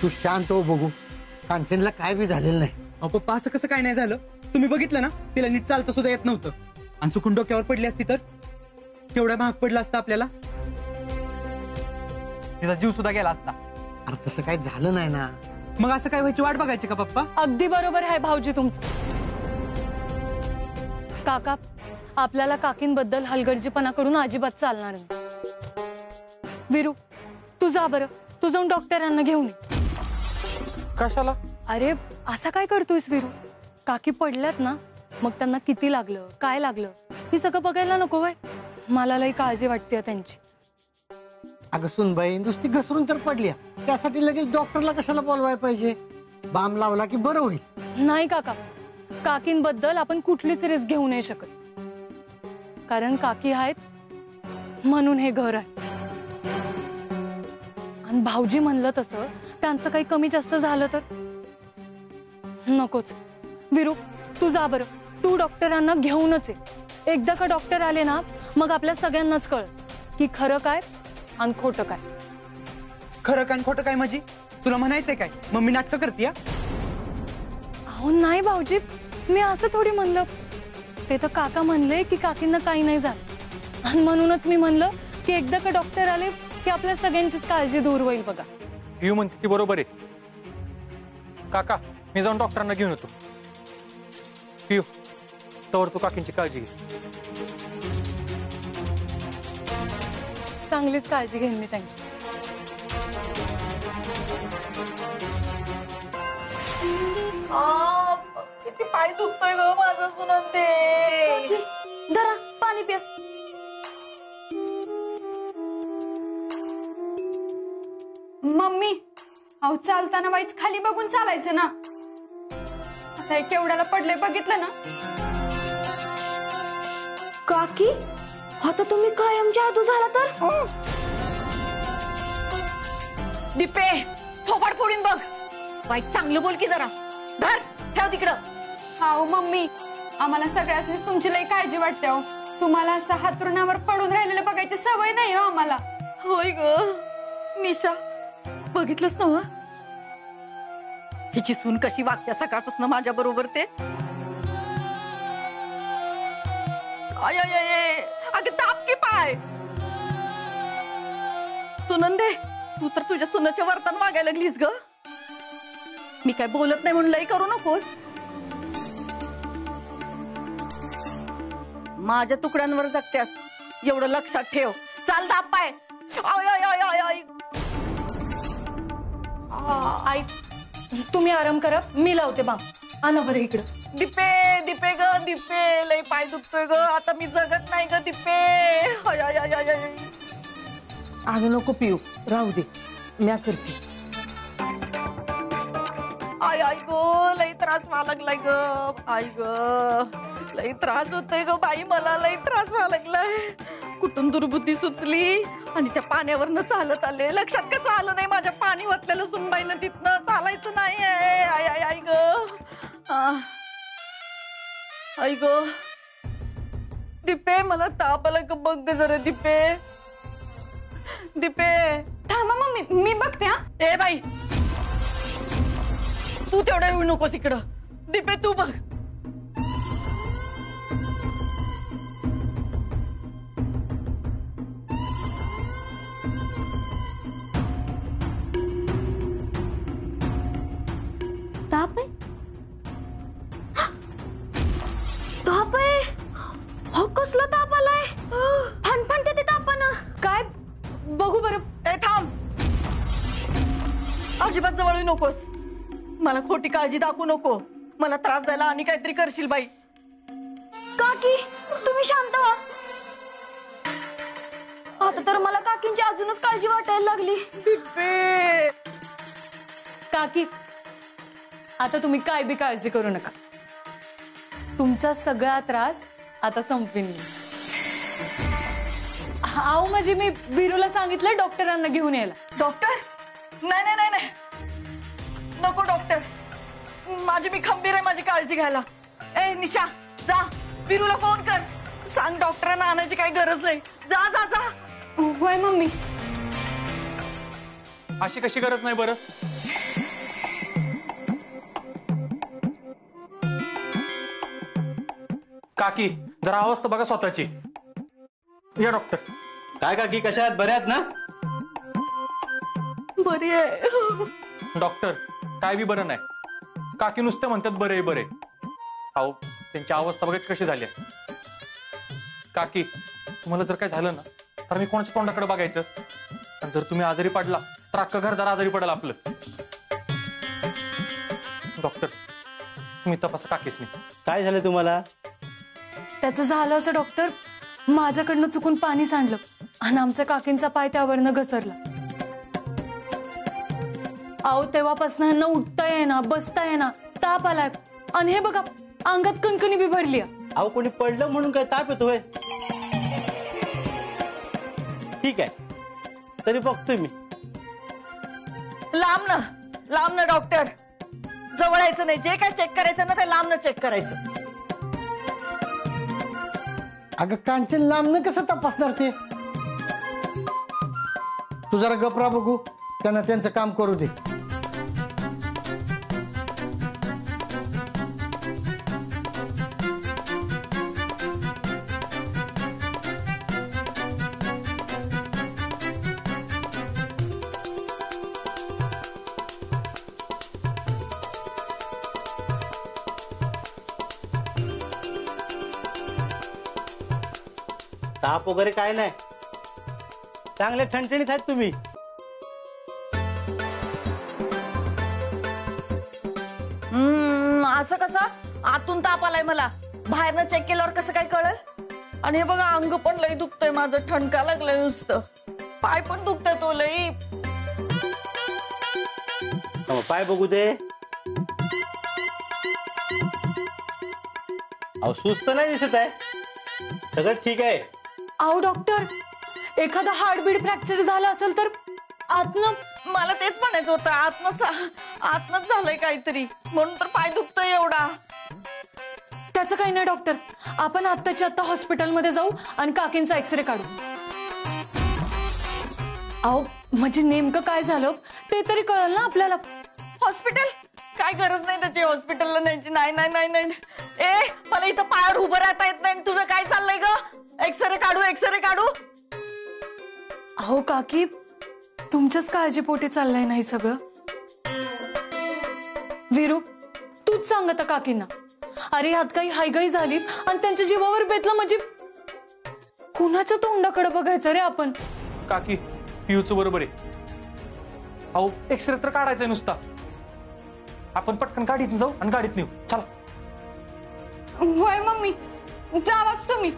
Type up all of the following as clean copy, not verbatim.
तू शांत हो बघू, कांचनला काय बी झालेलं नाही. अहो पप्पा, असं कसं काय नाही झालं? तुम्ही बघितलं ना, तिला नीट चालता सुद्धा येत नव्हतं. आणि चुकून डोक्यावर पडली असती तर केवढा महाग पडला असता आपल्याला. तिचा जीव सुद्धा गेला असता. अरे तसं काही झालं नाही ना. मग असं काय व्हायची वाट बघायची का पप्पा? अगदी बरोबर आहे भाऊजी तुमचं. काका, आपल्याला काकींबद्दल हलगर्जीपणा करून अजिबात चालणार नाही. वीरू, तू जा बरं, तू जाऊन डॉक्टरांना घेऊन ये. कशाला? अरे असा काय करतोयस वीरू? काकी पडल्यात ना, मग त्यांना किती लागलं, काय लागलं, हे सगळं बघायला नको वय? मला लई काळजी वाटते त्यांची. अगं सुनबाई, नुसती घसरून तर पडली, त्यासाठी लगेच डॉक्टरला कशाला बोलवायला पाहिजे? बाम लावला की बरं होईल. नाही काका, काकींबद्दल आपण कुठलीच रिस्क घेऊ नाही शकत. कारण काकी आहेत म्हणून हे घर आहे. आणि भाऊजी म्हणलं तसं त्यांचं काही कमी जास्त झालं तर नकोच. वीरू, तू जा बरं, तू डॉक्टरांना घेऊनच ये. एकदा का डॉक्टर आले ना, मग आपल्या सगळ्यांनाच कळत की खरं काय आणि खोटं काय. खरं काय खोटं काय म्हणजे? तुला म्हणायचंय काय मम्मी नाटकं करते? अहो नाही भाऊजी, मी असं थोडी म्हणलं. ते तर काका म्हणले की काकींना काही नाही झालं, आणि म्हणूनच मी म्हणलं की एकदा का डॉक्टर आले की आपल्या सगळ्यांचीच काळजी दूर होईल. बघा, पिऊ म्हणते ती बरोबर आहे. काका, मी जाऊन डॉक्टरांना घेऊन येतो. पिऊ, तोवर तू काकींची काळजी घे. चांगलीच काळजी घेईन मी त्यांची. किती पाय दुखतोय ग माझं सुनंदे. धरा पाणी प्या. मम्मी, अहो चालताना वाईच खाली बघून चालायचं ना. आता हे केवढ्याला पडले बघितलं ना. काकी, आता तुम्ही कायम जादू झाला तर? दीपे, थोपाड फोडून बघ. वाईट चांगलं बोल की जरा. धर, ठेव तिकडं. अहो मम्मी, आम्हाला सगळ्यांनीच तुमची लई काळजी वाटते. हो, तुम्हाला असं हातरुणावर पडून राहिलेलं बघायची सवय नाही हो आम्हाला. होय ग निशा, बघितलंच नव्ह हिची सून कशी वागत्या सकाळपासून माझ्या बरोबर. ते आय आय आय, अगं ताप की पाय. सुनंदे, तू तर तुझ्या सुनाच्या वर्तन मागायला लागलीस ग. मी काय बोलत नाही म्हणून लई करू नकोस. माझ्या तुकड्यांवर जगत्यास एवढं लक्षात ठेव. चाल दाब पाय. आय आय आय आय आय. आई, तुम्ही आराम करा, मी लावते बाम. आणा बरं इकडं. दीपे, दीपे ग दीपे, लई पाय दुखतोय ग. आता मी जगत नाही ग दीपे. आय आय आय आय आय. अगं नको पिऊ, राहू दे, म्या करते. आय आय गो, लई त्रास व्हायला लागलाय ग. आई ग, लई त्रास होतोय ग बाई, मला लई त्रास व्हायला लागलाय. कुठून दुर्बुद्धी सुचली आणि त्या पाण्यावरनं चालत आले. लक्षात कसं आलं नाही माझ्या पाणी वाचलेलं सुनबाईनं. तिथनं चालायचं नाही. आय आय आय ग. आई ग दीपे, मला ताप आला ग. बघ ग जरा दीपे. दीपे थांबा मम्मी, मी बघते. हा, ए बाई, तू तेवढं येऊ नकोस इकडं. दीपे तू बघ. ताप आहे? ताप आहे? हो, कसला ताप आलाय? फणफणते ते तापानं. काय बघू बरं. ए थांब, अजिबात जवळ येऊ नकोस. मला खोटी काळजी दाखवू नको. मला त्रास द्यायला आणि काहीतरी करशील बाई. काकी, तुम्ही शांत व्हा. आता तर मला काकींची अजूनच काळजी वाटायला लागली. दीपे, काकी, आता तुम्ही काय बी काळजी करू नका. तुमचा सगळा त्रास आता संपवीन मी. आहो म्हणजे मी वीरूला सांगितलं डॉक्टरांना घेऊन यायला. डॉक्टर? नाही नाही नाही नाही, नको डॉक्टर. माझी मी खंबीर आहे माझी काळजी घ्यायला. ए निशा, जा वीरूला फोन कर. सांग डॉक्टरांना आणायची काही गरज नाही. जा जा जा. होय मम्मी. अशी कशी गरज नाही बरं? काकी जरा अवस्था बघा स्वतःची. या डॉक्टर. काय काकी कशा आहात? बऱ्या आहात ना? बरी आहे डॉक्टर काय बी बरं नाही. काकी नुसतं म्हणतात बरे बरे. अहो त्यांची अवस्था बघा कशी झाली आहे. काकी तुम्हाला जर काय झालं ना तर मी कोणाच्या तोंडाकडे बघायचं. आणि जर तुम्ही आजारी पडला तर अख्खं घरदार आजारी पडेल आपलं. डॉक्टर तुम्ही तपासा काकीच नाही. काय झालं तुम्हाला? त्याचं झालं असं डॉक्टर, माझ्याकडनं चुकून पाणी सांडलं आणि आमच्या काकींचा पाय त्यावरनं घसरला. अहो तेव्हापासून ह्यांना उठता येईना, बसता येईना, ताप आलाय आणि हे बघा अंगात कणकणी बी भरली. अहो कोणी पडलं म्हणून काय ताप येतोय? ठीक आहे, तरी बघतोय मी. लांब ना डॉक्टर, जवळ यायचं नाही. जे काय चेक करायचं ना ते लांब न चेक करायचं. अगं कांचन लांबनं कसं तपासणार ते? तू जरा गपरा बघू, त्यांना त्यांचं काम करू दे. ताप वगैरे काय नाही, चांगले ठणठणीत आहेत तुम्ही. असं कसं? आतून ताप आलाय मला, बाहेरनं चेक केल्यावर कसं काय कळेल? आणि हे बघा अंग पण लई दुखतंय माझं, ठणका लागलंय नुसतं. पाय पण दुखतंय तो लई. पाय बघू दे. अहो सुस्त नाही दिसत आहे, सगळं ठीक आहे. अहो डॉक्टर, एखादा हार्टबीट फ्रॅक्चर झालं असेल तर आतनं. मला तेच म्हणायचं होतं, आतनच झालंय काहीतरी, म्हणून तर पाय दुखतोय एवढा. त्याचं काही नाही डॉक्टर, आपण आत्ताच्या आत्ता हॉस्पिटलमध्ये जाऊ आणि काकींचा एक्सरे काढू. अहो म्हणजे नेमकं काय झालं ते तरी कळलं ना आपल्याला. हॉस्पिटल? काय गरज नाही त्याची हॉस्पिटलला न्यायची. नाही नाही नाही नाही. ए मला इथं पायावर उभं राहता येत नाही. तुझं काय चाललंय ग? एक्सरे काढू. अहो काकी, तुमच्याच काळजीपोटी चाललंय नाही सगळं. वीरू, तूच सांग आता काकींना. अरे ह्यात काही हायगाई झाली आणि त्यांच्या जीवावर बेतलं म्हणजे कुणाच्या तोंडाकडे बघायचं रे आपण. काकी पियूचं बरोबर आहे. अहो एक्सरे तर काढायचंय नुसता. आपण पटकन गाडीत जाऊ आणि गाडीत नेऊ. चला. होय मम्मी, जावाच तुम्ही,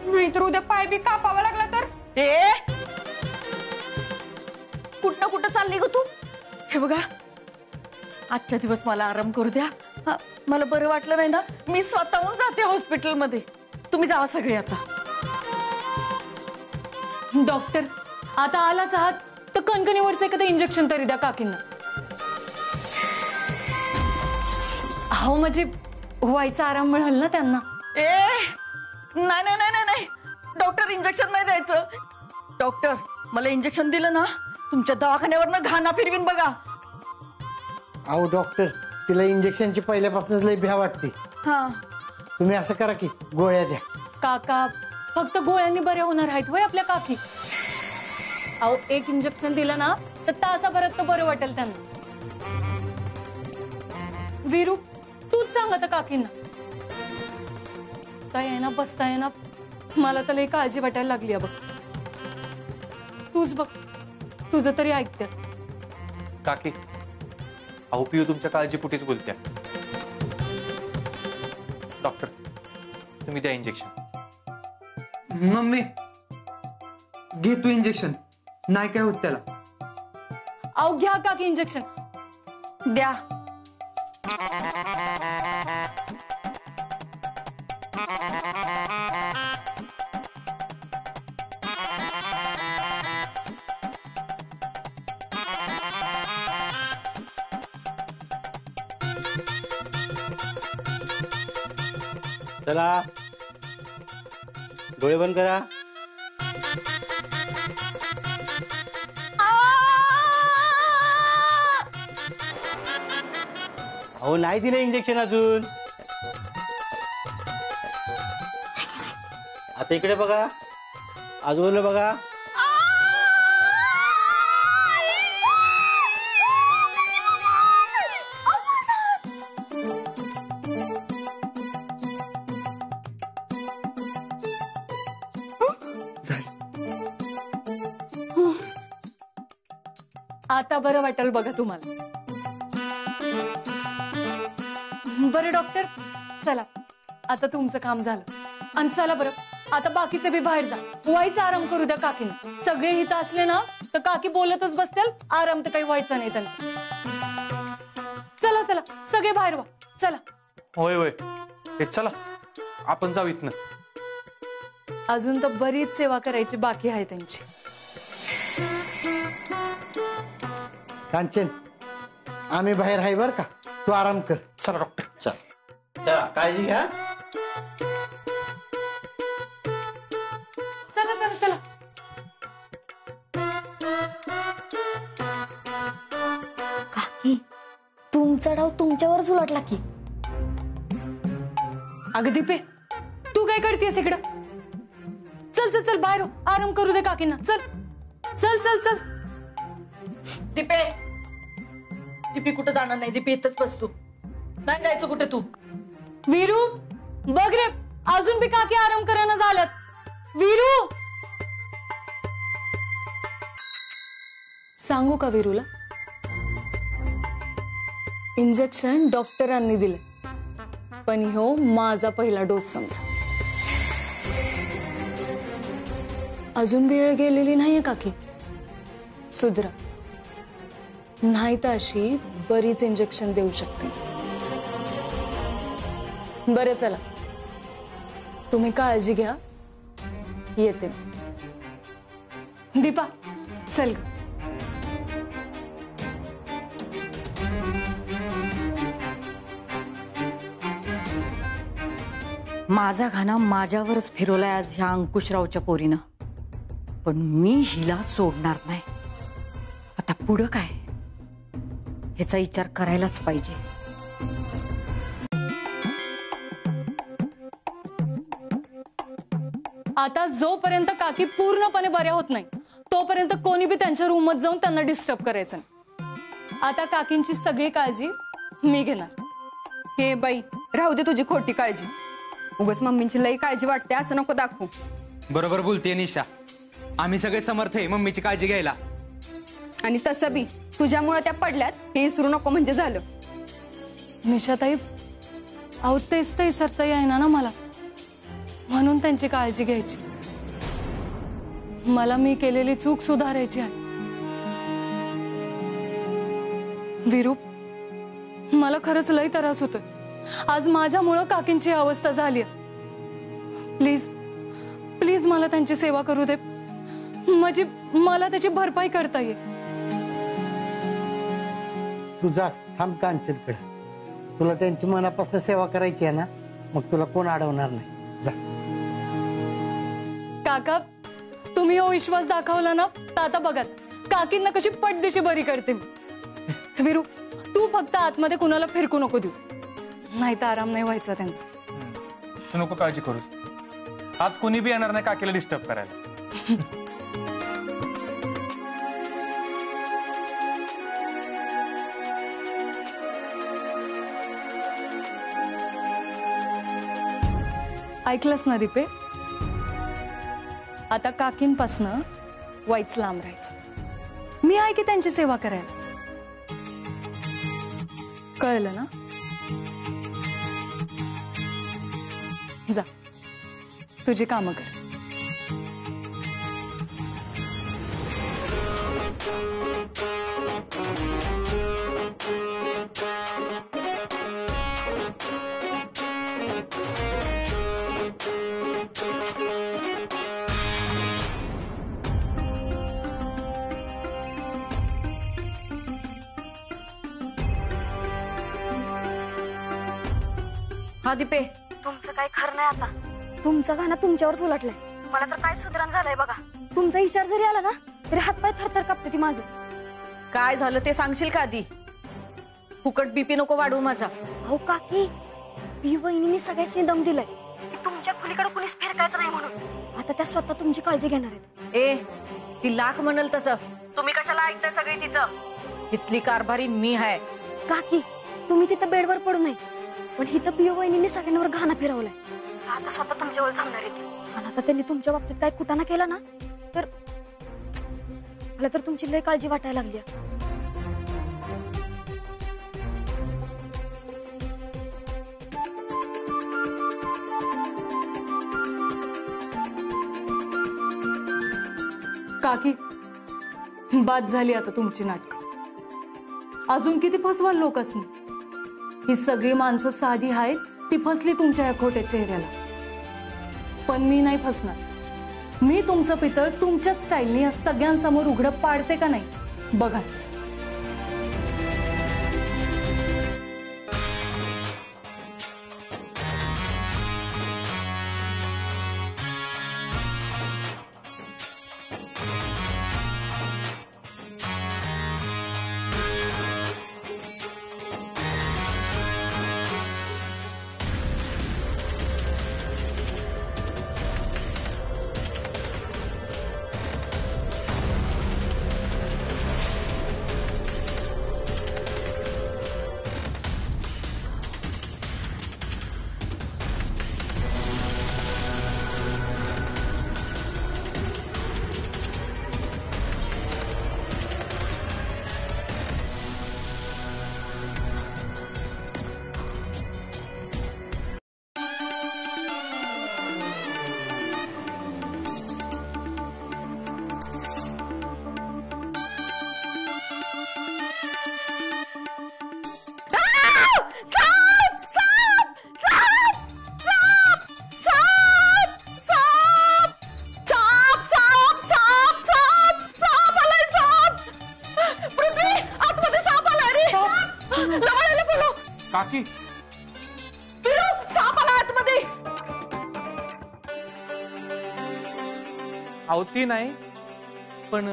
नाहीतर उद्या पाय बी कापावा लागला तर. ए कुठं चालली ग तू? हे बघा आजच्या दिवस मला आराम करू द्या. मला बरं वाटलं नाही ना, मी स्वतःहून जाते हॉस्पिटलमध्ये. तुम्ही जावा सगळे आता. डॉक्टर आता आलाच आहात तर कणकणीवरचं एखादं इंजेक्शन तरी द्या काकींना. अहो म्हणजे व्हायचा आराम मिळेल ना त्यांना. ए नाही डॉक्टर, इंजेक्शन नाही द्यायचं. डॉक्टर मला इंजेक्शन दिलं ना तुमच्या दवाखान्यावरनं घाणा फिरवीन बघा. अहो डॉक्टर, तिला इंजेक्शनची पहिल्यापासूनच लई भ्या वाटते. हा तुम्ही असं करा की गोळ्या द्या. काका फक्त गोळ्यांनी बरे होणार आहेत वय आपल्या काकी. अहो एक इंजेक्शन दिलं ना तर तासाभरात तर बरं वाटेल त्यांना. वीरू, तूच सांग आता काकींना. काय आहे ना, बसता आहे ना, मला तर लई काळजी वाटायला लागली आहे बघ. तूच बघ, तुझं तरी ऐकते. काकी अहो पिऊ तुमच्या काळजीपोटीच बोलत्या. डॉक्टर तुम्ही द्या इंजेक्शन. मम्मी घे तू इंजेक्शन, नाही काय होत त्याला. अहो घ्या काकी इंजेक्शन. द्या. चला डोळे बंद करा. अहो नाही दिलं इंजेक्शन अजून. आता इकडे बघा, आजूबाजूला बघा. आता बरं वाटेल बघा तुम्हाला. बरं डॉक्टर, चला आता तुमचं काम झालं. आणि चला बरं, आता बाकीचे बी बाहेर जा, व्हायचा आराम करू द्या काकीनं. सगळे इथं असले ना तर काकी बोलतच बसतील, आराम तर काही व्हायचा नाही त्यांचा. चला चला सगळे बाहेर व्हा, चला. होय होय, हे चला आपण जाऊ इथनं. अजून तर बरीच सेवा करायची बाकी आहे त्यांची. कांचन, आम्ही बाहेर आहे बर का, तू आराम कर. चला डॉक्टर. चला काळजी घ्या. चला चला चला. काकी तुमचा डाव तुमच्यावरच उलटला की. अगं दीपे, तू काय करतेस इकडं? चल चल चल बाहेर हो, आराम करू दे काकींना. चल चल चल चल. दीपे, दीपी कुठं जाणार नाही. दीपी इथंच बस तू, नाही जायचं कुठे तू. वीरू बघ रे, अजून बी काकी आराम करायला झाल्यात. वीरू, सांगू का वीरूला? इंजेक्शन डॉक्टरांनी दिले, पण ह्यो माझा पहिला डोस समजा. अजून बी वेळ गेलेली नाहीये काकी, सुधरा. नाही तर अशी बरीच इंजेक्शन देऊ शकते. बरं चला, तुम्ही काळजी घ्या, येते. दीपा चल. माझा घाना माझ्यावरच फिरवलाय आज ह्या अंकुशरावच्या पोरीनं, पण मी हिला सोडणार नाही. आता पुढं काय ह्याचा विचार करायलाच पाहिजे. आता जोपर्यंत काकी पूर्णपणे बऱ्या होत नाही तोपर्यंत कोणी बी त्यांच्या रूममध्ये जाऊन त्यांना डिस्टर्ब करायचं नाही. आता काकींची सगळी काळजी मी घेणार. हे बाई, राहू दे तुझी खोटी काळजी. उगाच मम्मींची लई काळजी वाटते असं नको दाखवू. बरोबर बोलते निशा, आम्ही सगळे समर्थ आहे मम्मीची काळजी घ्यायला. आणि तसं बी तुझ्यामुळे त्या पडल्यात हे विसरू नको म्हणजे झालं. निशाताई, अहो तेच तर विसरता येईना ना मला, म्हणून त्यांची काळजी घ्यायची. मला मी केलेली चूक सुधारायची आहे. वीरू, मला खरंच लई त्रास होतोय. आज माझ्यामुळं काकींची अवस्था झाली. प्लीज प्लीज मला त्यांची सेवा करू दे, म्हणजे मला त्याची भरपाई करता येईल. तू जा, थांब कांचनकडे. तुला त्यांची मनापासून सेवा करायची आहे ना, मग तुला कोण अडवणार नाही. जा. काका, तुम्ही हो विश्वास दाखवला ना, तर आता बघाच काकींना कशी पटदिशी बरी करते मी. वीरू, तू फक्त आतमध्ये कुणाला फिरकू नको देऊ, नाही तर आराम नाही व्हायचा त्यांचा. तू नको काळजी करूस, आज कोणी बी येणार नाही काकीला डिस्टर्ब करायला. ऐकलंस ना दीपे, आता काकींपासनं वाईच लांब राहायचं. मी आहे की त्यांची सेवा करायला. कळलं ना? जा, तुझी कामं कर. हा दीपे, तुमचं काय खरं नाही आता. तुमचा घाना तुमच्यावरच उलटलाय. मला तर काय सुधरण झालंय बघा. तुमचा विचार जरी आला ना तरी हातपाय थरथर कापते ती माझं. काय झालं ते सांगशील का आधी? फुकट बीपी नको वाढवू माझा. हो काकी, ही वहिनीने सगळ्यांनी दम दिलाय की तुमच्या खोलीत पलीकडे कुणीच फिरकायचं नाही म्हणून आता त्या स्वतः तुमची काळजी घेणार आहेत. ए ती लाख म्हणल तसं तुम्ही कशाला ऐकताय सगळी तिचं? इथली कारभारी मी आहे. काकी तुम्ही तिथं बेडवर पडू नये, पण हिथं पिओ वहिनीने सगळ्यांवर घाणा फिरवलाय. आता स्वतः तुमच्यावर थांबणार आहेत आणि आता त्यांनी तुमच्या बाबतीत काय कुटाणा केला ना तर मला तर तुमची लय काळजी वाटायला लागली. काकी बाद झाली आता तुमची नाटक. अजून किती फसवाल लोकांनी? ही सगळी माणसं साधी आहेत, ती फसली तुमच्या या खोट्या चेहऱ्याला. पण मी नाही फसणार. मी तुमचं पितळ तुमच्याच स्टाईलनी या सगळ्यांसमोर उघडं पाडते का नाही बघाच. काकी साप आला आतमध्ये. अहो ती नाही, पण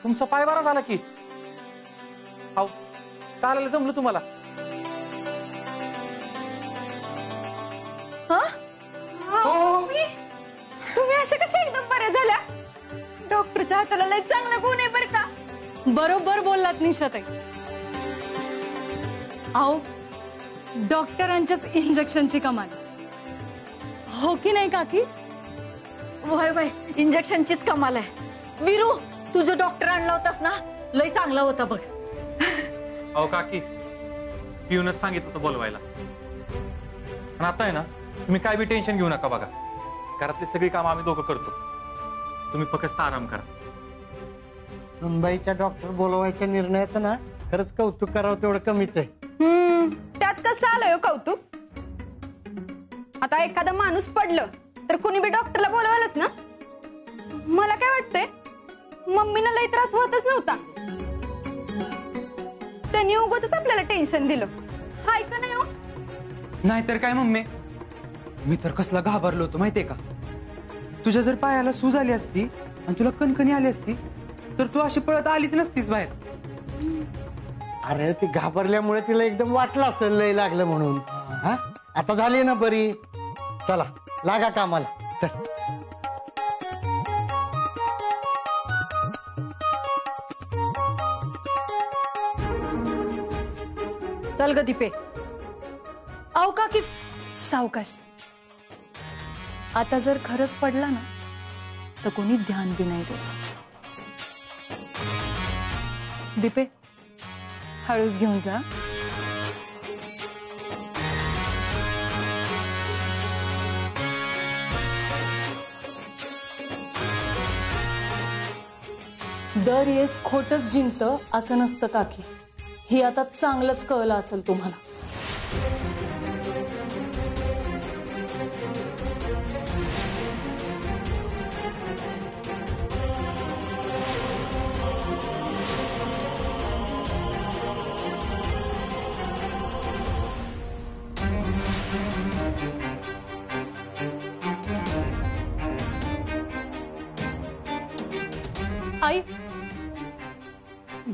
तुमचा पाय बरा झाला की. अहो चालायला जमलं तुम्हाला? तुम्ही अशा कशा एकदम बऱ्या झाल्या? डॉक्टरच्या हाताला लय चांगला गुण आहे बरं का. बरोबर बोललात निशाताई. अहो डॉक्टरांच्याच इंजेक्शनची कमाल हो की नाही काकी? वय वय इंजेक्शनचीच कमाल आहे. वीरू तुझं डॉक्टर आणला होतास ना, लय चांगला होता बघ. अहो काकी पिऊनच सांगितलं होतं बोलवायला. आणि आता आहे ना, तुम्ही काय बी टेन्शन घेऊ नका. बघा घरातली सगळी कामं आम्ही दोघं करतो, तुम्ही फक्त आराम करा. सुनबाईच्या डॉक्टर बोलवायच्या निर्णयाचं ना खरंच कौतुक करावं तेवढं कमीच आहे. त्यात कसं आलंय कौतुक? आता एखादा माणूस पडलं तर कुणी बी डॉक्टरला बोलवायलाच ना. मला काय वाटतंय, मम्मीला लई त्रास होतच नव्हता, त्यांनी उगाचच आपल्याला टेन्शन दिलं. हाय का नाही हो? नाहीतर काय मम्मी, मी तर कसला घाबरलो होतो माहितीये का. तुझ्या जर पायाला सूज आली असती आणि तुला कणकणी आली असती तर तू अशी पळत आलीच नसतीस बाहेर. अरे ती घाबरल्यामुळे तिला एकदम वाटलं असेल लय लागलं म्हणून. हा आता झाली ना बरी. चला लागा कामाला. चल चल ग दीपे. अहो काकी सावकाश. आता जर खरंच पडला ना तर कोणी ध्यान बी नाही द्यायचं. दीपे हळूच घेऊन जा. दर येस खोटच जिंकतं असं नसतं काकी. ही आता चांगलंच कळलं असेल तुम्हाला. आई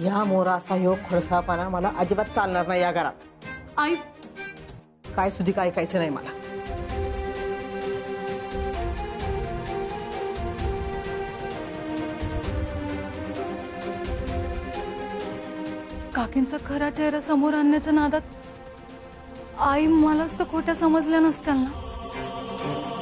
या मोरा असा योग खळसाळपणा मला अजिबात चालणार नाही या घरात. आई काय सुधी काय ऐकायचं नाही मला. काकींचा खरा चेहरा समोर आणण्याच्या नादात आई मलाच तर खोट्या समजल्या नसत्याल ना.